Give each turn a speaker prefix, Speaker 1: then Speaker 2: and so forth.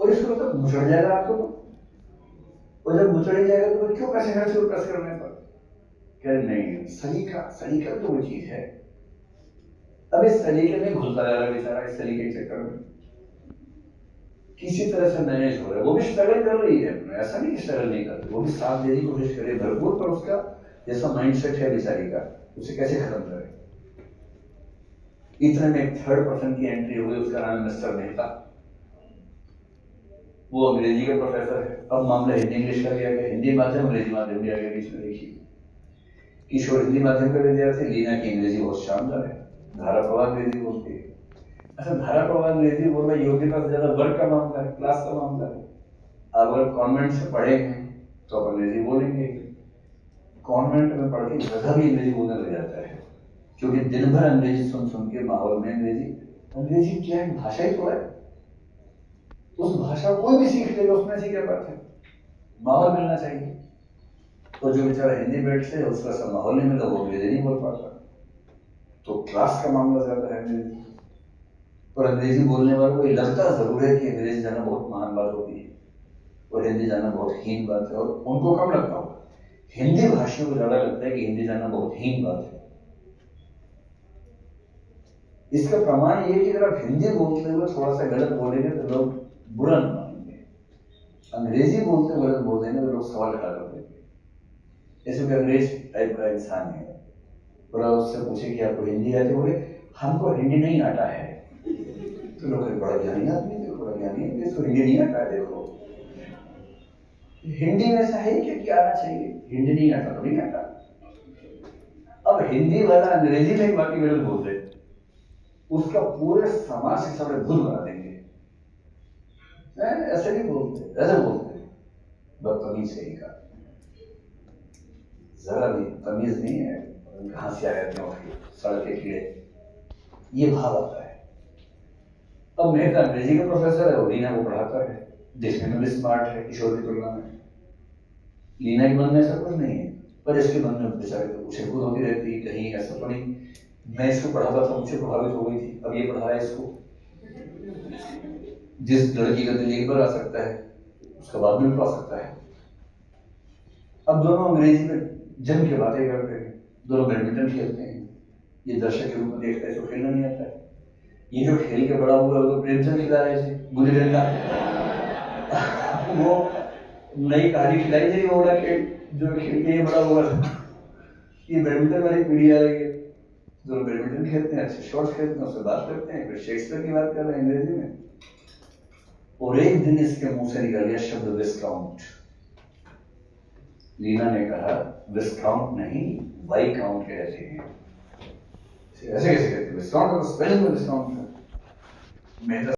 Speaker 1: और इसको तो मुचड़ जाएगा आपको तो, और जब मुचड़ जाएगा तो क्यों पैसे खर्च करने पर? कह नहीं, सलीका तो वो चीज है। अब इस सलीके में घुसता जा रहा है बेचारा, इस सलीके के चक्कर में किसी तरह से मैनेज हो रहा है। वो भी स्ट्रगल कर रही है, ऐसा नहीं स्ट्रगल नहीं करती, वो भी साथ देने की कोशिश करे भरपूर, पर उसका जैसा माइंडसेट है बेचारी का, उसे कैसे खत्म करे। इतने में एक थर्ड पर्सन की एंट्री हो गई, उसका नाम मिस्टर मेहता। वो अंग्रेजी का प्रोफेसर है। अब मामला हिंदी इंग्लिश का भी आ गया, हिंदी माध्यम अंग्रेजी माध्यम भी आ गया बीच में। देखिए, किशोर हिंदी माध्यम का विद्यार्थी, लीना की अंग्रेजी बहुत शानदार है, धारा प्रवाह अंग्रेजी बोलती है। अच्छा, धारा प्रवाह अंग्रेजी बोलना योग्यता से ज्यादा वर्ग का मामला है, क्लास का मामला है। आप अगर कॉन्वेंट से पढ़े हैं तो आप अंग्रेजी बोलेंगे, कॉन्वेंट में पढ़ के गधा भी अंग्रेजी बोलने लग जाता है, क्योंकि दिन भर अंग्रेजी सुन सुन के माहौल में अंग्रेजी क्या है, भाषा ही तो है। उस भाषा को कोई भी सीख लेगा, उसमें ऐसी क्या बात है, माहौल मिलना चाहिए। तो जो बेचारा हिंदी बैठ से उसका सब माहौल नहीं मिला, वो अंग्रेजी नहीं बोल पाता, तो क्लास का मामला ज्यादा है अंग्रेजी। और अंग्रेजी बोलने वालों को लगता जरूर है कि अंग्रेजी जाना बहुत महान बात होती है और हिंदी जाना बहुत हीन बात है, और उनको कम लगता होगा, हिंदी भाषियों को ज्यादा लगता है कि हिंदी जाना बहुत हीन बात है। इसका प्रमाण ये कि अगर आप हिंदी बोलते हुए थोड़ा सा गलत बोलेंगे तो लोग बुरा नहीं मानेंगे, अंग्रेजी बोलते हुए गलत बोल देंगे तो लोग सवाल खड़ा कर देंगे। ऐसे अंग्रेज टाइप का इंसान है, और उससे पूछे कि आपको हिंदी आती है, बोले हमको हिंदी नहीं आता है। तो लोग बड़ा ज्ञानी आदमी, देखो बड़ा ज्ञानी है, इसको हिंदी नहीं आता है। देखो हिंदी में ऐसा है क्या आना चाहिए, हिंदी नहीं आता तो नहीं आता। अब हिंदी वाला अंग्रेजी में एक बाकी गलत बोल दे, उसका पूरे समाज से सामने भूल बना देंगे। ऐसे नहीं बोलते, ऐसे बोलते, बदतमीज है का, जरा भी तमीज नहीं है। कहां से आया क्यों सड़क के कीड़े, ये भाव आता है। अब मेहता अंग्रेजी का प्रोफेसर है, और लीना को पढ़ाता है, देखने में भी स्मार्ट है किशोर की तुलना में। लीना के मन में ऐसा कुछ नहीं है, पर इसके मन में बेचारे तो कुछ खुद होती रहती है, कहीं ऐसा तो नहीं मैं इसको पढ़ाता था मुझसे प्रभावित हो गई थी, अब ये पढ़ा रहा है इसको। जिस लड़की का दिल एक बार आ सकता है उसका बाद में पा सकता है। अब दोनों अंग्रेजी में जम के बातें करते हैं, दोनों बैडमिंटन खेलते हैं। ये दर्शक के रूप में देखता है, इसको खेलना नहीं आता है। ये जो खेल के बड़ा हुआ वो तो प्रेमचंद खिला रहे थे गुल्ली डंडा, वो नई कहानी खिलाई जाएगी, वो के जो खेल के बड़ा हुआ था। ये बैडमिंटन वाली पीढ़ी आ रही है, दोनों बैडमिंटन खेलते हैं, अच्छे शॉट्स खेलते हैं, उससे बात करते हैं, फिर शेक्सपियर की बात कर रहे हैं अंग्रेजी में। और एक दिन इसके मुंह से निकल गया शब्द विस्काउंट। लीना ने कहा विस्काउंट नहीं वाई काउंट कहते हैं। ऐसे कैसे कहते हैं, विस्काउंट तो स्पेलिंग में विस्काउंट है।